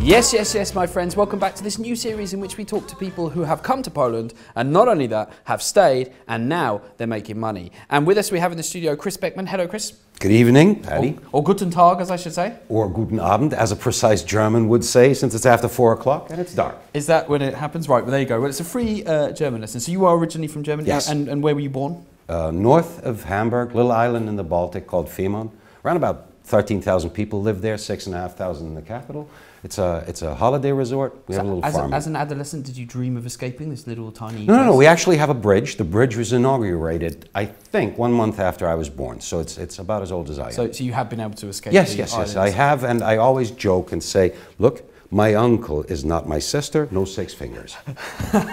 Yes, yes, yes, my friends. Welcome back to this new series in which we talk to people who have come to Poland and not only that, have stayed and now they're making money. And with us we have in the studio Chris Beckmann. Hello, Chris. Good evening, Paddy. Or guten Tag, as I should say. Or guten Abend, as a precise German would say, since it's after 4 o'clock and it's dark. Is that when it happens? Right, well, there you go. Well, it's a free German lesson. So you are originally from Germany? Yes. And where were you born? North of Hamburg, little island in the Baltic called Fehmarn. Around about 13,000 people live there, 6,500 in the capital. It's a holiday resort. We have a little farm. As an adolescent, did you dream of escaping this little tiny No, place? no, we actually have a bridge. The bridge was inaugurated, I think, 1 month after I was born. So it's about as old as I am. So you have been able to escape Yes, the yes, islands. yes, I have. And I always joke and say, look, my uncle is not my sister, no 6 fingers.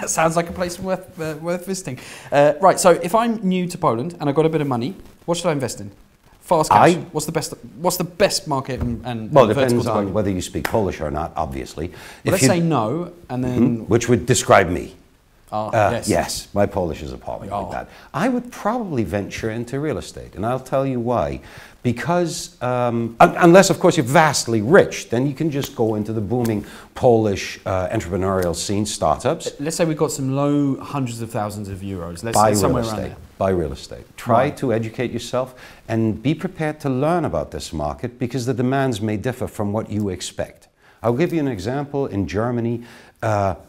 Sounds like a place worth visiting. Right, so if I'm new to Poland and I've got a bit of money, what should I invest in? Fast cash. What's the best market and well, it depends on whether you speak Polish or not, obviously. Well, let's say no, and then... Which would describe me. Yes. Yes, my Polish is appalling like that. I would probably venture into real estate, and I'll tell you why. Because, unless of course you're vastly rich, then you can just go into the booming Polish entrepreneurial scene, startups. Let's say we've got some low hundreds of thousands of euros. Let's Buy say somewhere real around estate. there. Buy real estate. Try to educate yourself and be prepared to learn about this market because the demands may differ from what you expect. I'll give you an example. In Germany,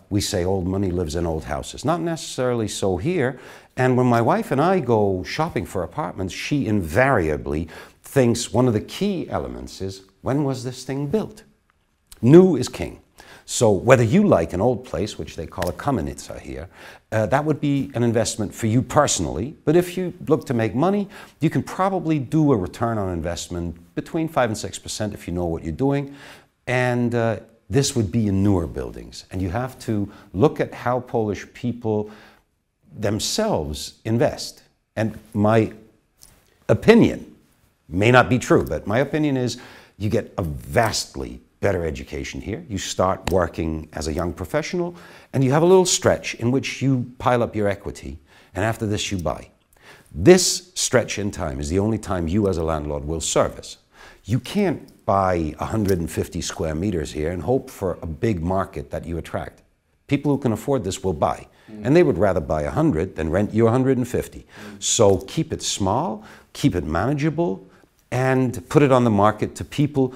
we say old money lives in old houses. Not necessarily so here. And when my wife and I go shopping for apartments, she invariably thinks one of the key elements is, when was this thing built? New is king. So whether you like an old place, which they call a kamienica here, that would be an investment for you personally. But if you look to make money, you can probably do a return on investment between 5 and 6% if you know what you're doing. And this would be in newer buildings. And you have to look at how Polish people themselves invest. And my opinion may not be true, but my opinion is you get a vastly better education here. You start working as a young professional and you have a little stretch in which you pile up your equity, and after this you buy. This stretch in time is the only time you as a landlord will service. You can't buy 150 square meters here and hope for a big market that you attract. People who can afford this will buy, and they would rather buy 100 than rent you 150. So keep it small, keep it manageable, and put it on the market to people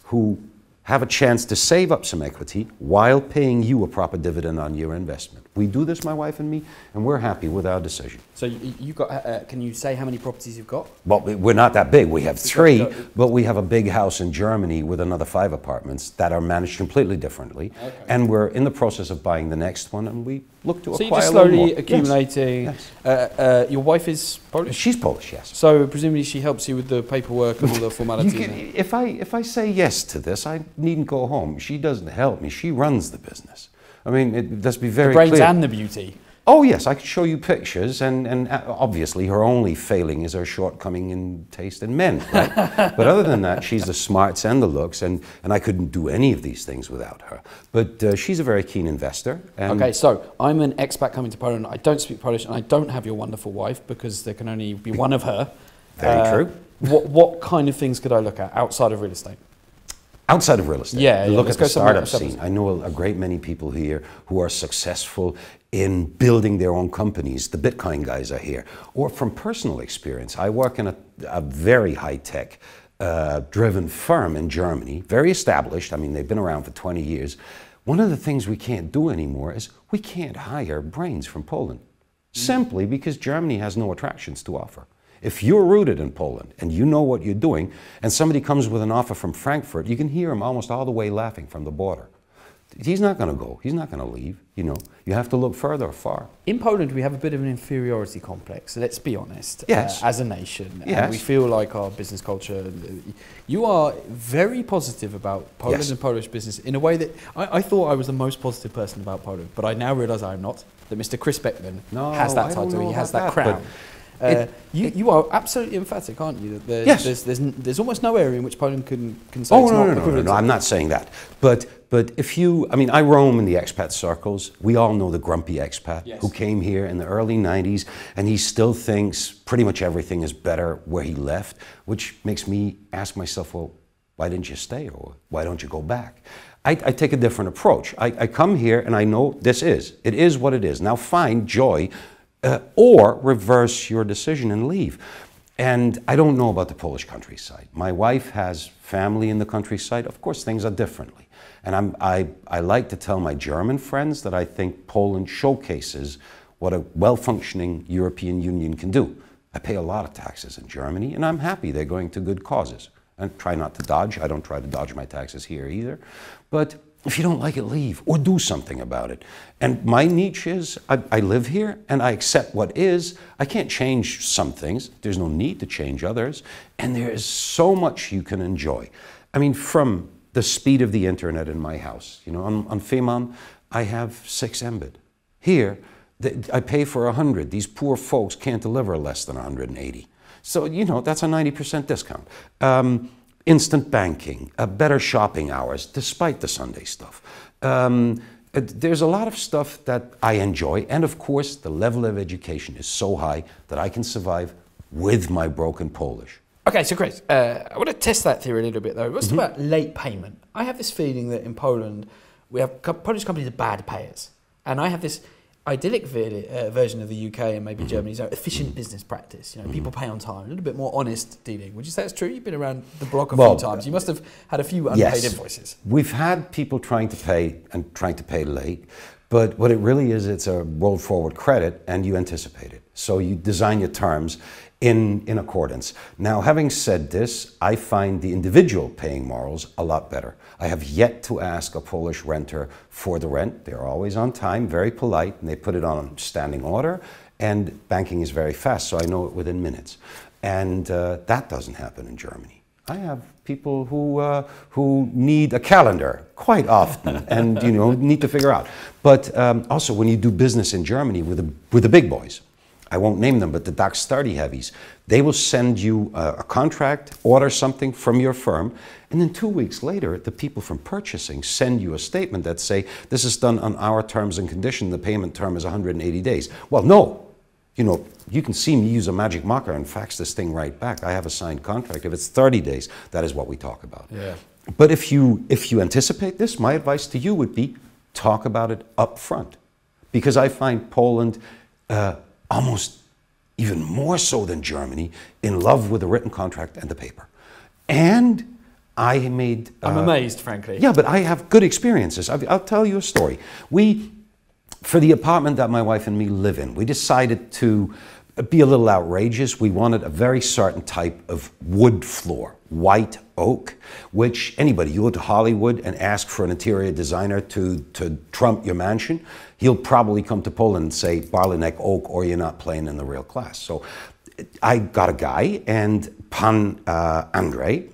who have a chance to save up some equity while paying you a proper dividend on your investment. We do this, my wife and me, and we're happy with our decision. So you've got, can you say how many properties you've got? Well, we're not that big. We have 3, but we have a big house in Germany with another 5 apartments that are managed completely differently. Okay. And we're in the process of buying the next one, and we look to acquire a little more. So you're just slowly accumulating. Yes. Your wife is Polish? She's Polish, yes. So presumably she helps you with the paperwork and all the formalities? If I say yes to this, I needn't go home. She doesn't help me. She runs the business. I mean, let's be very clear. The brains and the beauty. Oh yes, I could show you pictures, and obviously her only failing is her shortcoming in taste in men, right? But other than that, she's the smarts and the looks, and I couldn't do any of these things without her. But she's a very keen investor. Okay, so I'm an expat coming to Poland. I don't speak Polish, and I don't have your wonderful wife because there can only be one of her. Very true. What kind of things could I look at outside of real estate? Outside of real estate, yeah, look at the startup scene. I know a great many people here who are successful in building their own companies. The Bitcoin guys are here. Or from personal experience, I work in a very high-tech driven firm in Germany, very established. I mean, they've been around for 20 years. One of the things we can't do anymore is we can't hire brains from Poland, simply because Germany has no attractions to offer. If you're rooted in Poland and you know what you're doing, and somebody comes with an offer from Frankfurt, you can hear him almost all the way laughing from the border. He's not going to go. He's not going to leave. You know, you have to look further or far. In Poland, we have a bit of an inferiority complex. Let's be honest. Yes. As a nation, yes. And we feel like our business culture. You are very positive about Poland, yes, and Polish business in a way that I thought I was the most positive person about Poland, but I now realise I'm not. That Mr. Chris Beckmann has that title. He has that crown. You are absolutely emphatic, aren't you? That yes. There's almost no area in which Poland can say oh, it's no, not no, no, no, I'm not saying that. But if you, I mean, I roam in the expat circles. We all know the grumpy expat, yes, who came here in the early 90s, and he still thinks pretty much everything is better where he left, which makes me ask myself, well, Why didn't you stay? Or why don't you go back? I take a different approach. I come here and I know it is what it is. Now find joy or reverse your decision and leave. And I don't know about the Polish countryside. My wife has family in the countryside. Of course, things are differently. And I like to tell my German friends that I think Poland showcases what a well-functioning European Union can do. I pay a lot of taxes in Germany, and I'm happy they're going to good causes. And try not to dodge. I don't try to dodge my taxes here either. But if you don't like it, leave or do something about it. And my niche is, I live here and I accept what is. I can't change some things. There's no need to change others. And there is so much you can enjoy. I mean, from the speed of the internet in my house. You know, on Fehmarn, I have 6 Mbit. Here, I pay for 100. These poor folks can't deliver less than 180. So, you know, that's a 90% discount. Instant banking, better shopping hours, despite the Sunday stuff. There's a lot of stuff that I enjoy. And of course, the level of education is so high that I can survive with my broken Polish. Okay, so Chris, I want to test that theory a little bit though. What's about late payment? I have this feeling that in Poland, we have Polish companies are bad payers. And I have this idyllic version of the UK and maybe Germany's efficient business practice. You know, people pay on time, a little bit more honest dealing. Would you say that's true? You've been around the block a few times. You must have had a few unpaid invoices. We've had people trying to pay late, but what it really is, it's a rolled forward credit and you anticipate it. So you design your terms in accordance. Now, having said this, I find the individual paying morals a lot better. I have yet to ask a Polish renter for the rent. They're always on time, very polite, and they put it on standing order, and banking is very fast, so I know it within minutes. And that doesn't happen in Germany. I have people who need a calendar quite often and, you know, need to figure out. But also when you do business in Germany with the big boys, I won't name them, but the DAX 30 heavies, they will send you a contract, order something from your firm, and then 2 weeks later, the people from purchasing send you a statement that say, this is done on our terms and conditions, the payment term is 180 days. Well, no. You know, you can see me use a magic marker and fax this thing right back. I have a signed contract. If it's 30 days, that is what we talk about. Yeah. But if you anticipate this, my advice to you would be talk about it up front. Because I find Poland almost even more so than Germany in love with the written contract and the paper. And I made... I'm amazed, frankly. Yeah, but I have good experiences. I'll tell you a story. For the apartment that my wife and me live in, we decided to be a little outrageous. We wanted a very certain type of wood floor, white oak, which anybody, you go to Hollywood and ask for an interior designer to trump your mansion, he'll probably come to Poland and say barley neck oak or you're not playing in the real class. So I got a guy, and Pan Andrei,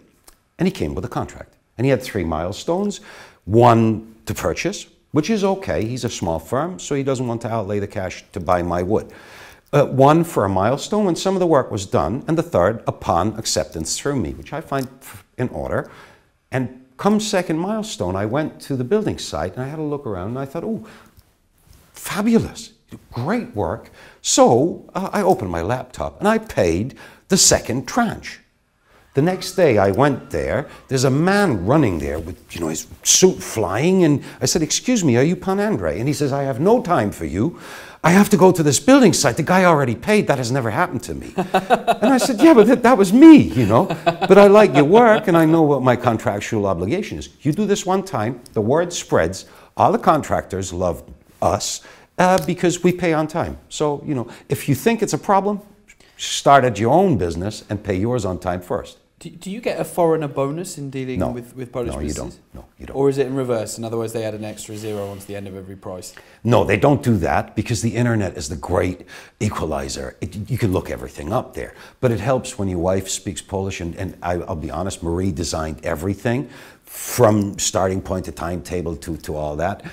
and he came with a contract. And he had 3 milestones, one to purchase, which is okay. He's a small firm, so he doesn't want to outlay the cash to buy my wood. One for a milestone when some of the work was done, and the third upon acceptance through me, which I find in order. And come second milestone, I went to the building site and I had a look around and I thought, oh, fabulous, great work. So I opened my laptop and I paid the second tranche. The next day I went there, there's a man running there with, you know, his suit flying, and I said, excuse me, are you Pan Andrei? And he says, I have no time for you. I have to go to this building site. The guy already paid. That has never happened to me. And I said, yeah, but that was me, you know. But I like your work and I know what my contractual obligation is. You do this one time, the word spreads, all the contractors love us because we pay on time. So, you know, if you think it's a problem, start at your own business and pay yours on time first. Do you get a foreigner bonus in dealing with Polish businesses? No, you don't. Or is it in reverse? In other words, they add an extra zero onto the end of every price? No, they don't do that because the internet is the great equalizer. You can look everything up there. But it helps when your wife speaks Polish, and I'll be honest, Marie designed everything from starting point to timetable to all that.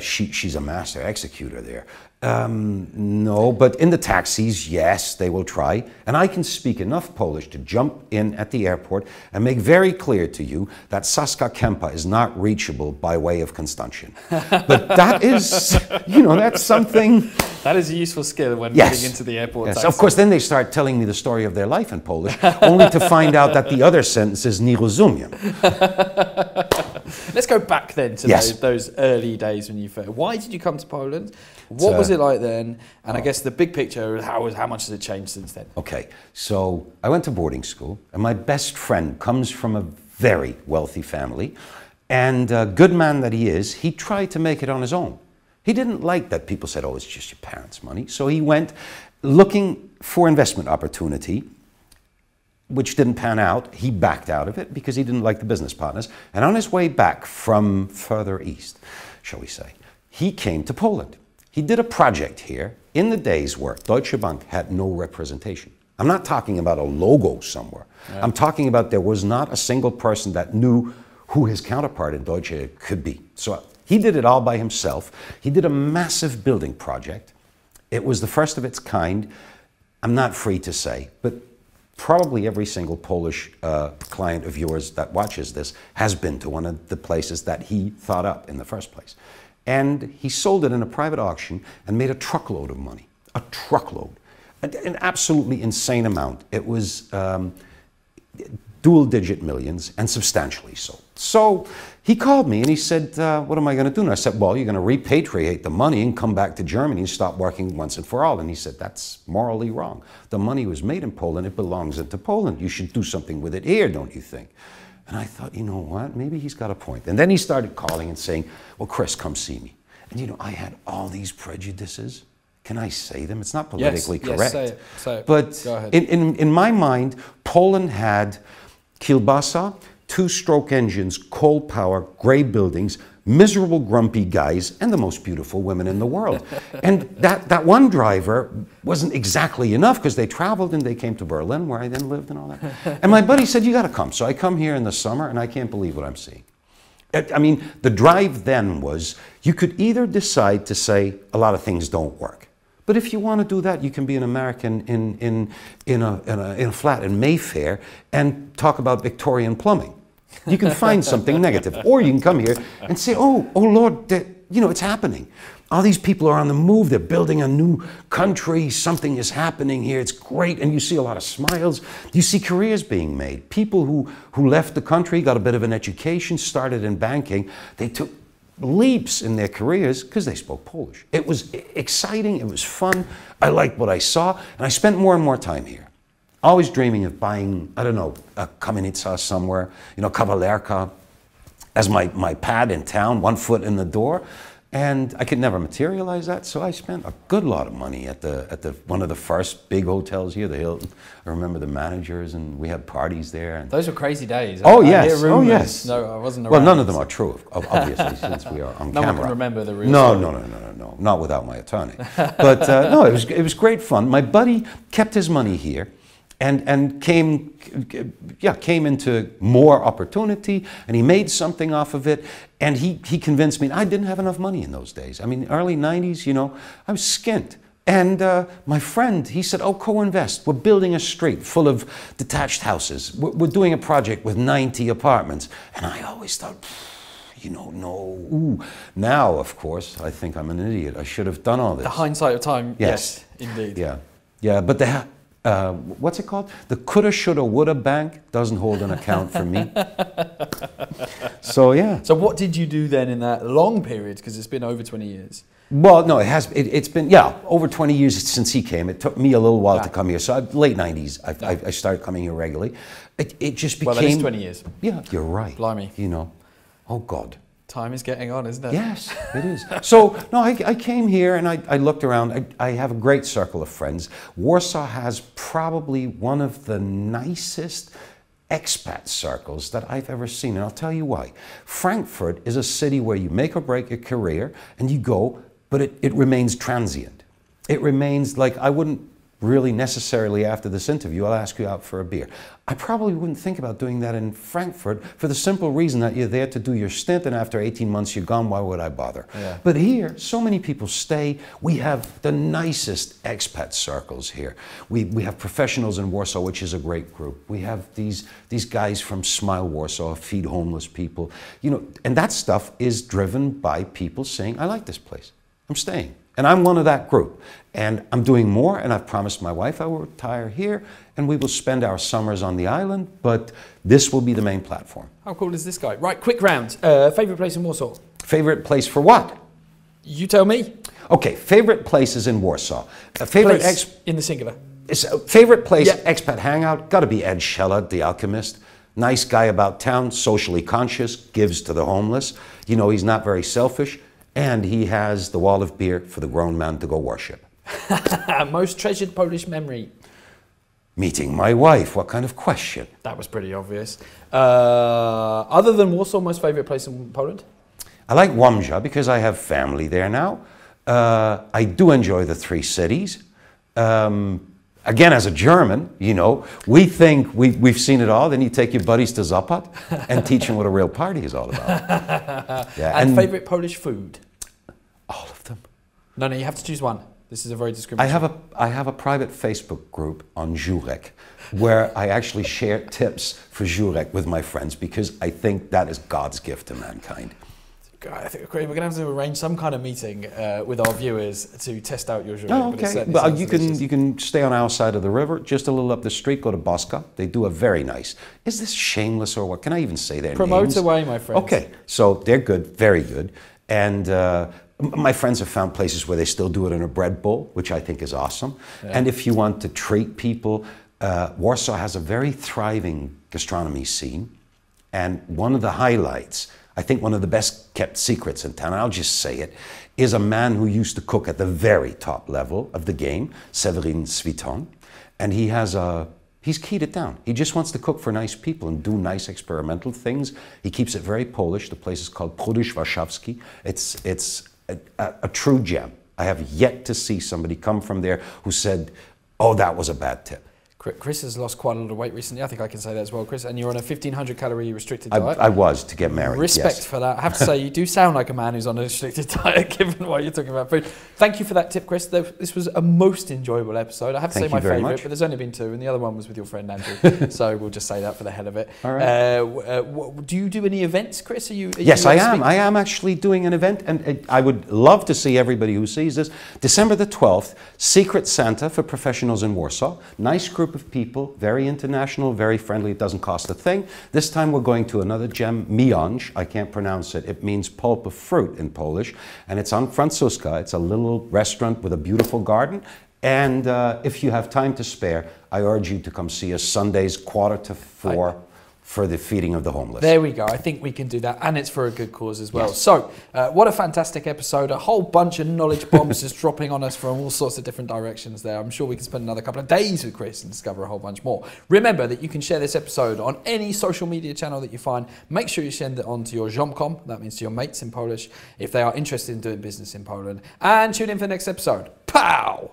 She's a master executor there. No, but in the taxis, yes, they will try. And I can speak enough Polish to jump in at the airport and make very clear to you that Saska Kępa is not reachable by way of Konstantin. But that is, you know, that's something... That is a useful skill when yes. getting into the airport. Yes, taxi. of course, then they start telling me the story of their life in Polish, only to find out that the other sentence is nie rozumiem. Let's go back then to yes. those early days when you first... Why did you come to Poland? What was it like then? And I guess the big picture, how much has it changed since then? Okay, so I went to boarding school, and my best friend comes from a very wealthy family, and good man that he is, he tried to make it on his own. He didn't like that people said, oh, it's just your parents' money. So he went looking for investment opportunity, which didn't pan out. He backed out of it because he didn't like the business partners. And on his way back from further east, shall we say, he came to Poland. He did a project here in the days where Deutsche Bank had no representation. I'm not talking about a logo somewhere. Yeah. I'm talking about there was not a single person that knew who his counterpart in Deutsche could be. So he did it all by himself. He did a massive building project. It was the first of its kind. I'm not free to say, but probably every single Polish client of yours that watches this has been to one of the places that he thought up in the first place. And he sold it in a private auction and made a truckload of money. A truckload. An absolutely insane amount. It was dual-digit millions and substantially so. So he called me and he said, what am I going to do? And I said, well, you're going to repatriate the money and come back to Germany and stop working once and for all. And he said, that's morally wrong. The money was made in Poland. It belongs into Poland. You should do something with it here, don't you think? And I thought, you know what, maybe he's got a point. And then he started calling and saying, well, Chris, come see me. And you know, I had all these prejudices. Can I say them? It's not politically correct. Yes, say it. But go ahead. In my mind, Poland had Kiełbasa, two-stroke engines, coal power, gray buildings, miserable, grumpy guys, and the most beautiful women in the world. And that one driver wasn't exactly enough because they traveled and they came to Berlin, where I then lived and all that. And my buddy said, you got to come. So I come here in the summer and I can't believe what I'm seeing. I mean, the drive then was, you could either decide to say a lot of things don't work. But if you want to do that, you can be an American in a flat in Mayfair and talk about Victorian plumbing. You can find something negative. Or you can come here and say, oh Lord, you know, it's happening. All these people are on the move. They're building a new country. Something is happening here. It's great. And you see a lot of smiles. You see careers being made. People who left the country, got a bit of an education, started in banking. They took leaps in their careers because they spoke Polish. It was exciting. It was fun. I liked what I saw. And I spent more and more time here. Always dreaming of buying, I don't know, a kamienica somewhere, you know, kawalerka as my pad in town, 1 foot in the door. And I could never materialize that, so I spent a good lot of money at one of the first big hotels here, the Hilton. I remember the managers, and we had parties there. And those were crazy days. Oh yes, oh yes. No, I wasn't around. Well, none of them are true, obviously, since we are on camera. No one can remember the real story. No, not without my attorney. But no, it was great fun. My buddy kept his money here. And came into more opportunity, and he made something off of it, and he convinced me. I didn't have enough money in those days. I mean, early 90s, you know, I was skint. And my friend, he said, oh, co-invest. We're building a street full of detached houses. We're doing a project with 90 apartments. And I always thought, you know, no. Ooh. Now, of course, I think I'm an idiot. I should have done all this. The hindsight of time, yes indeed. Yeah, but what's it called? The coulda, shoulda, woulda bank doesn't hold an account for me. So yeah. So what did you do then in that long period? Because it's been over 20 years. Well, no, it's been, over 20 years since he came. It took me a little while to come here. So late 90s, I started coming here regularly. It just became... Well, that is 20 years. Yeah, you're right. Blimey. You know, oh God. Time is getting on, isn't it? Yes, it is. So, no, I came here and I looked around. I have a great circle of friends. Warsaw has probably one of the nicest expat circles that I've ever seen. And I'll tell you why. Frankfurt is a city where you make or break a career and you go, but it remains transient. It remains like, I wouldn't really necessarily after this interview, I'll ask you out for a beer. I probably wouldn't think about doing that in Frankfurt for the simple reason that you're there to do your stint, and after 18 months you're gone, why would I bother? Yeah. But here, so many people stay. We have the nicest expat circles here. We have professionals in Warsaw, which is a great group. We have these guys from Smile Warsaw, feed homeless people, you know, and that stuff is driven by people saying, I like this place, I'm staying. And I'm one of that group. And I'm doing more, and I've promised my wife I will retire here, and we will spend our summers on the island, but this will be the main platform. How cool is this guy? Right, quick round. Favourite place in Warsaw? Favorite place for what? You tell me. Okay, favorite places in Warsaw. Favorite Place in the singular. Favorite place, Yeah. expat hangout, gotta be Ed Scheller, the alchemist. Nice guy about town, socially conscious, gives to the homeless. You know, he's not very selfish. And he has the wall of beer for the grown man to go worship. Most treasured Polish memory? Meeting my wife. What kind of question? That was pretty obvious. Other than Warsaw, most favourite place in Poland? I like Łomża because I have family there now. I do enjoy the three cities. Again, as a German, you know, we think we've seen it all. Then you take your buddies to Zapad and teach them what a real party is all about. Yeah, and favourite Polish food? All of them. No, you have to choose one. This is a very discriminatory. I have a private Facebook group on Żurek where I actually share tips for Żurek with my friends because I think that is God's gift to mankind. I think we're going to have to arrange some kind of meeting with our viewers to test out your Żurek. Oh, okay. But you can stay on our side of the river, just a little up the street, go to Boska. They do a very nice. Is this shameless or what? Can I even say their Promote names? away, my friends. Okay, so they're good, very good. And my friends have found places where they still do it in a bread bowl, which I think is awesome. Yeah. And if you want to treat people, Warsaw has a very thriving gastronomy scene. And one of the highlights, I think one of the best kept secrets in town, and I'll just say it, is a man who used to cook at the very top level of the game, Severin Sviton. And he's keyed it down. He just wants to cook for nice people and do nice experimental things. He keeps it very Polish. The place is called Produsz Warszawski. It's a true gem. I have yet to see somebody come from there who said, oh, that was a bad tip. Chris has lost quite a lot of weight recently. I think I can say that as well, Chris. And you're on a 1,500 calorie restricted diet. I was to get married. Respect yes. for that. I have to say, you do sound like a man who's on a restricted diet, given what you're talking about food. Thank you for that tip, Chris. This was a most enjoyable episode. I have to say my favourite, but there's only been two, and the other one was with your friend Andrew. So we'll just say that for the hell of it. All right. Do you do any events, Chris? Yes, I am. I am actually doing an event, and I would love to see everybody who sees this. December the 12th, Secret Santa for professionals in Warsaw. Nice group of people, very international, very friendly. It doesn't cost a thing. This time we're going to another gem, Miąższ. I can't pronounce it. It means pulp of fruit in Polish, and it's on Francuska. It's a little restaurant with a beautiful garden. And if you have time to spare, I urge you to come see us Sundays, 3:45. For the feeding of the homeless. There we go. I think we can do that, and it's for a good cause as well. Yes. So, what a fantastic episode. A whole bunch of knowledge bombs just dropping on us from all sorts of different directions there. I'm sure we can spend another couple of days with Chris and discover a whole bunch more. Remember that you can share this episode on any social media channel that you find. Make sure you send it on to your ziomkom, that means to your mates in Polish, if they are interested in doing business in Poland. And tune in for the next episode. Pow!